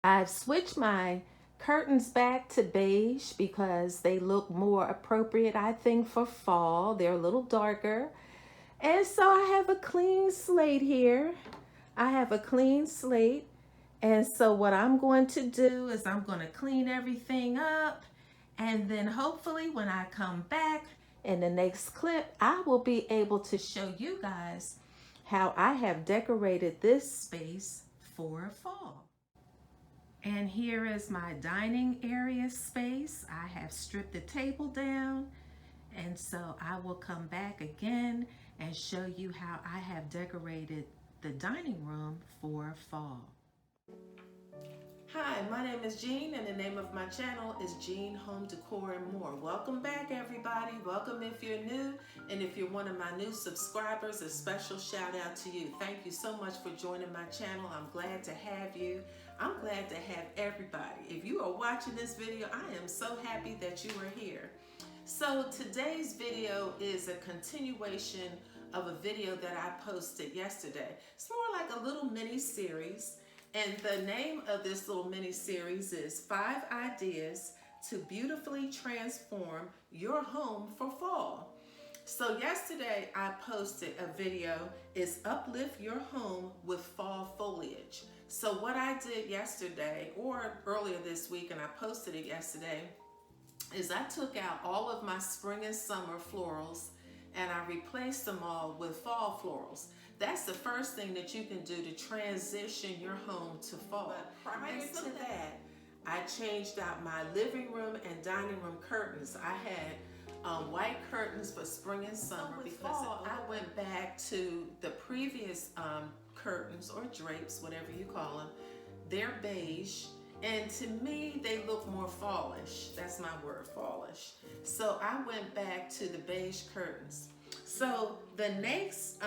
I've switched my curtains back to beige because they look more appropriate, I think, for fall. They're a little darker. And so I have a clean slate here. I have a clean slate. And so what I'm going to do is I'm going to clean everything up. And then hopefully when I come back in the next clip, I will be able to show you guys how I have decorated this space for fall. And here is my dining area space. I have stripped the table down, and so I will come back again and show you how I have decorated the dining room for fall. Hi, my name is Jean, and the name of my channel is Jean Home Decor and More. Welcome back, everybody. Welcome if you're new, and if you're one of my new subscribers, a special shout out to you. Thank you so much for joining my channel. I'm glad to have you. I'm glad to have everybody. If you are watching this video, I am so happy that you are here. So today's video is a continuation of a video that I posted yesterday. It's more like a little mini series. And the name of this little mini series is 5 Ideas to Beautifully Transform Your Home for Fall. So yesterday I posted a video, is Uplift Your Home with Fall Foliage. So what I did yesterday, or earlier this week, and I posted it yesterday, is I took out all of my spring and summer florals and I replaced them all with fall florals. That's the first thing that you can do to transition your home to fall. But prior to that, I changed out my living room and dining room curtains. I had white curtains for spring and summer because fall, I went back to the previous curtains or drapes, whatever you call them. They're beige, and to me, they look more fallish. That's my word, fallish. So I went back to the beige curtains. So the next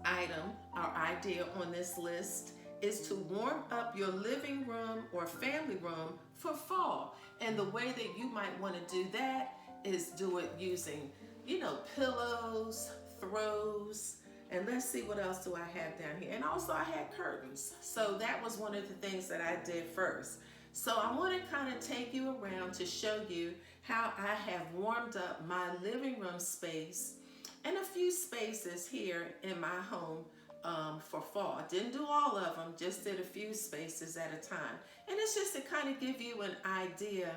item or idea on this list is to warm up your living room or family room for fall. And the way that you might want to do that is do it using, pillows, throws, and let's see what else do I have down here. And also I had curtains. So that was one of the things that I did first. So I want to kind of take you around to show you how I have warmed up my living room space and a few spaces here in my home for fall. I didn't do all of them, just did a few spaces at a time. And it's just to kind of give you an idea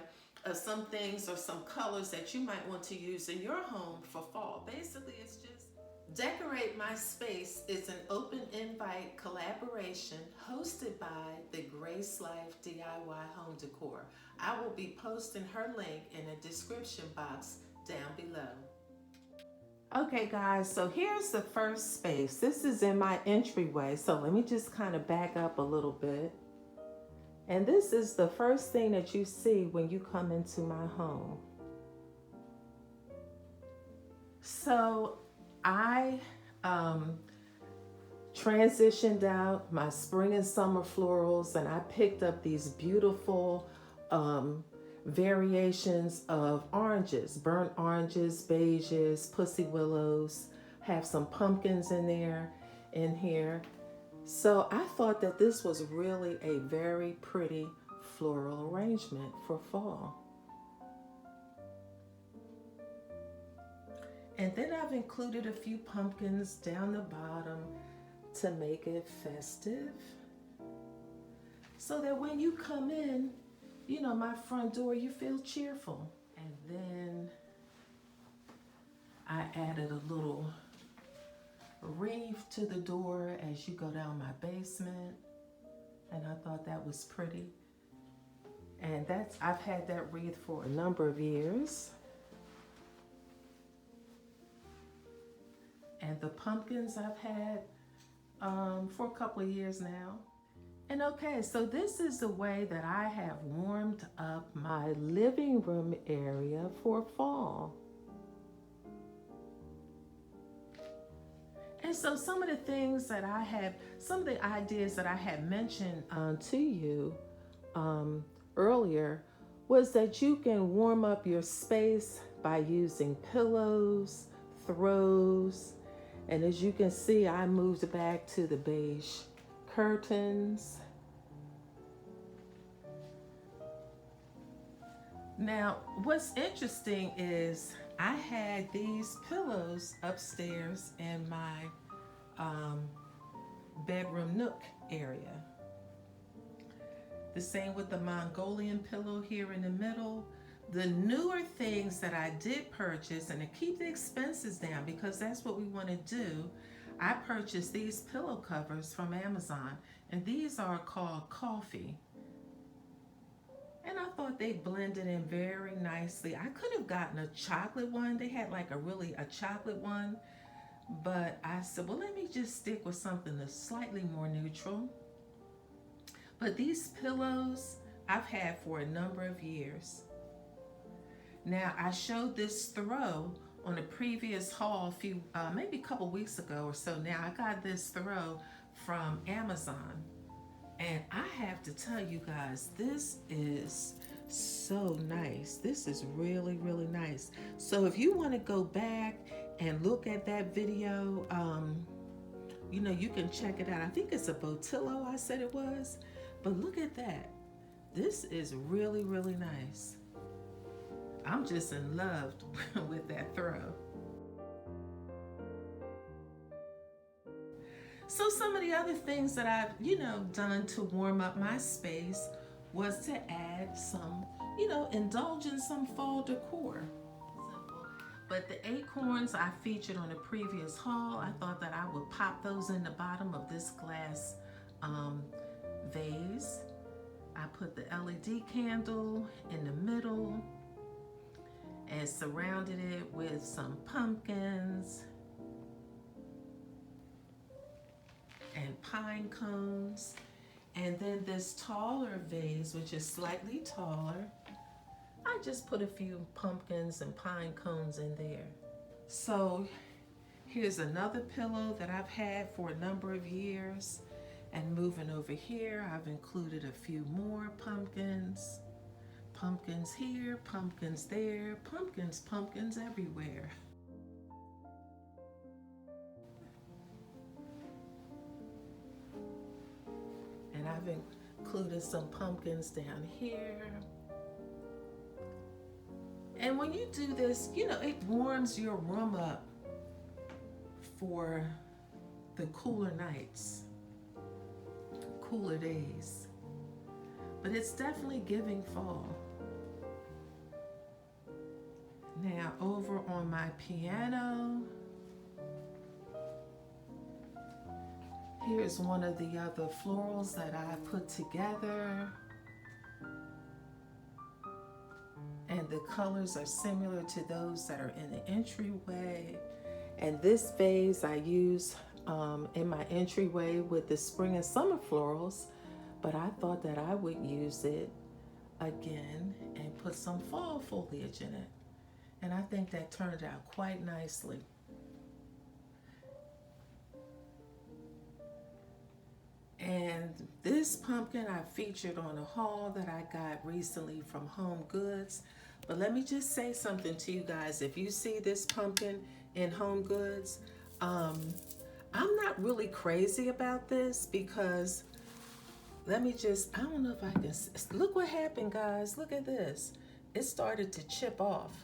of some things or some colors that you might want to use in your home for fall. Basically, it's just Decorate My Space is an open invite collaboration hosted by the Grace Life DIY Home Decor. I will be posting her link in the description box down below. Okay guys, so here's the first space. This is in my entryway, so let me just kind of back up a little bit. And this is the first thing that you see when you come into my home. So I transitioned out my spring and summer florals, and I picked up these beautiful variations of oranges, burnt oranges, beiges, pussy willows, have some pumpkins in here. So I thought that this was really a very pretty floral arrangement for fall. And then I've included a few pumpkins down the bottom to make it festive. So that when you come in, my front door, you feel cheerful. And then I added a little wreath to the door as you go down my basement. And I thought that was pretty. And I've had that wreath for a number of years. And the pumpkins I've had for a couple of years now. And okay, so this is the way that I have warmed up my living room area for fall. And so some of the things that some of the ideas that I had mentioned to you earlier was that you can warm up your space by using pillows, throws, and as you can see, I moved back to the beige curtains. Now, what's interesting is I had these pillows upstairs in my bedroom nook area. The same with the Mongolian pillow here in the middle. The newer things that I did purchase, and to keep the expenses down because that's what we want to do, I purchased these pillow covers from Amazon, and these are called Coffee. And I thought they blended in very nicely. I could have gotten a chocolate one. They had like a chocolate one, but I said, well, let me just stick with something that's slightly more neutral. But these pillows I've had for a number of years. Now, I showed this throw on a previous haul maybe a couple weeks ago or so. Now, I got this throw from Amazon. And I have to tell you guys, this is so nice. This is really, really nice. So if you want to go back and look at that video, you can check it out. I think it's a Botillo, I said it was. But look at that. This is really, really nice. I'm just in love with that throw. So some of the other things that I've, done to warm up my space was to add some, indulge in some fall decor. But the acorns I featured on a previous haul, I thought that I would pop those in the bottom of this glass vase. I put the LED candle in the middle and surrounded it with some pumpkins and pine cones. And then this taller vase, which is slightly taller, I just put a few pumpkins and pine cones in there. So here's another pillow that I've had for a number of years. And moving over here, I've included a few more pumpkins. Pumpkins here, pumpkins there, pumpkins everywhere. And I've included some pumpkins down here. And when you do this, it warms your room up for the cooler nights, cooler days. But it's definitely giving fall. Now over on my piano, here's one of the other florals that I put together. And the colors are similar to those that are in the entryway. And this vase I use in my entryway with the spring and summer florals, but I thought that I would use it again and put some fall foliage in it. And I think that turned out quite nicely. And this pumpkin I featured on a haul that I got recently from Home Goods. But let me just say something to you guys. If you see this pumpkin in Home Goods, I'm not really crazy about this because I don't know if I can, look what happened, guys. Look at this. It started to chip off.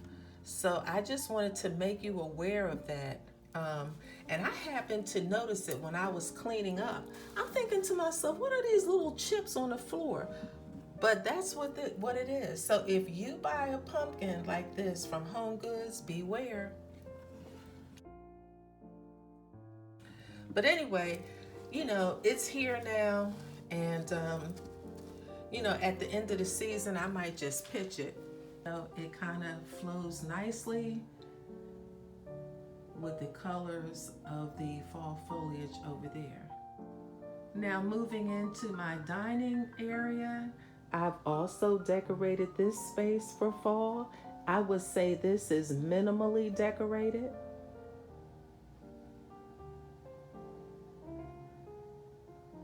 So I just wanted to make you aware of that. And I happened to notice it when I was cleaning up. I'm thinking to myself, what are these little chips on the floor? But that's what it is. So if you buy a pumpkin like this from Home Goods, beware. But anyway, it's here now. And, at the end of the season, I might just pitch it. So it kind of flows nicely with the colors of the fall foliage over there. Now moving into my dining area, I've also decorated this space for fall. I would say this is minimally decorated.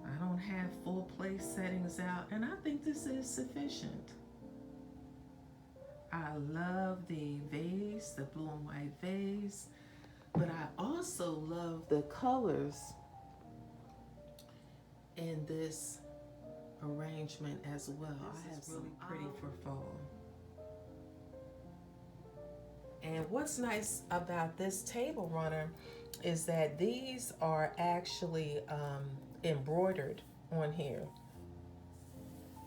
I don't have full place settings out, and I think this is sufficient. I love the vase, the blue and white vase, but I also love the colors in this arrangement as well. This is really pretty for fall. And what's nice about this table runner is that these are actually embroidered on here.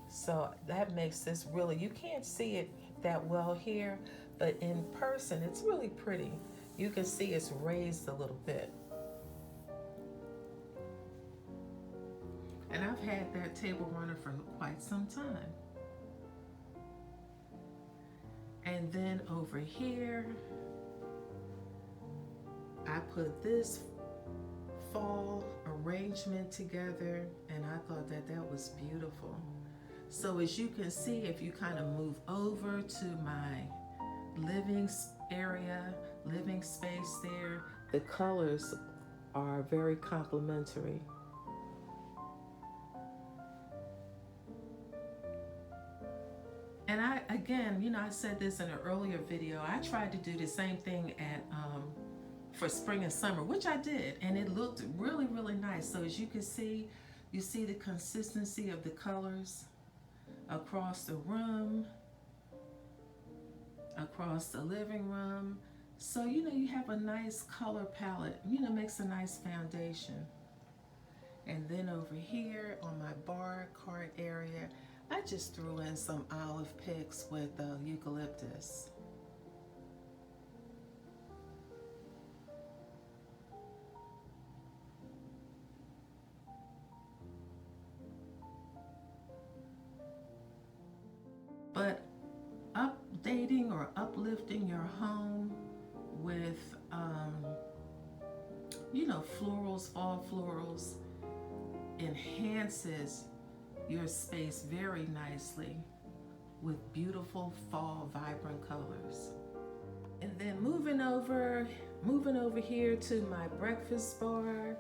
So that makes this really, you can't see it that well here, but in person it's really pretty. You can see it's raised a little bit. And I've had that table runner for quite some time. And then over here, I put this fall arrangement together, and I thought that that was beautiful. So as you can see, if you kind of move over to my living area, living space there, the colors are very complementary. And again, you know, I said this in an earlier video, I tried to do the same thing at for spring and summer, which I did, and it looked really, really nice. So as you can see, you see the consistency of the colors across the room, across the living room. So, you know, you have a nice color palette, you know, makes a nice foundation. And then over here on my bar cart area, I just threw in some olive picks with eucalyptus. But updating or uplifting your home with, you know, florals, fall florals, enhances your space very nicely with beautiful fall vibrant colors. And then moving over here to my breakfast bar,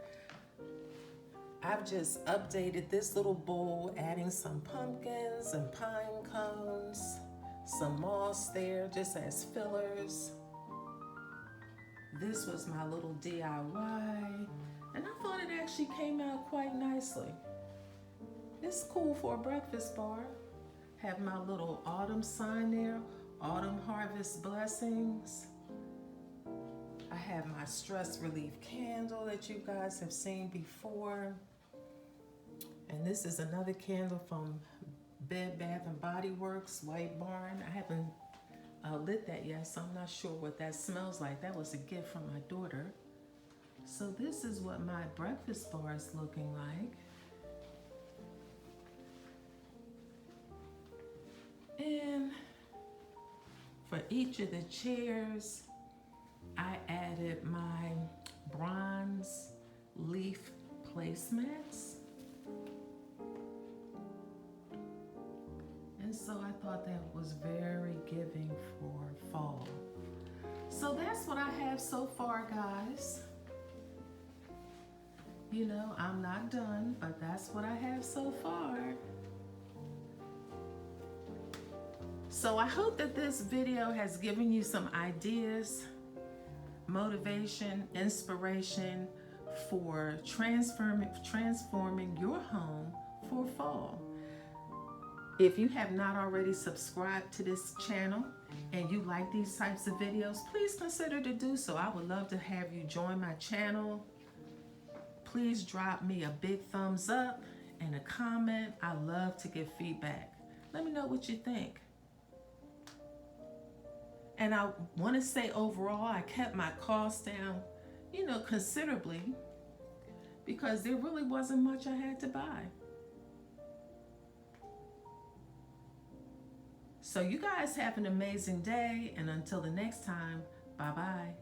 I've just updated this little bowl, adding some pumpkins and pine cones, some moss there just as fillers. This was my little DIY, and I thought it actually came out quite nicely. It's cool for a breakfast bar. Have my little autumn sign there, autumn harvest blessings. I have my stress relief candle that you guys have seen before. And this is another candle from Bed Bath & Body Works, White Barn. I haven't lit that yet, so I'm not sure what that smells like. That was a gift from my daughter. So this is what my breakfast bar is looking like. And for each of the chairs, I added my bronze leaf placemats. And so I thought that was very giving for fall. So that's what I have so far, guys. You know, I'm not done, but that's what I have so far. So I hope that this video has given you some ideas, motivation, inspiration for transforming your home for fall. If you have not already subscribed to this channel and you like these types of videos, please consider to do so. I would love to have you join my channel. Please drop me a big thumbs up and a comment. I love to give feedback. Let me know what you think. And I want to say overall, I kept my costs down, you know, considerably, because there really wasn't much I had to buy. So you guys have an amazing day, and until the next time, bye-bye.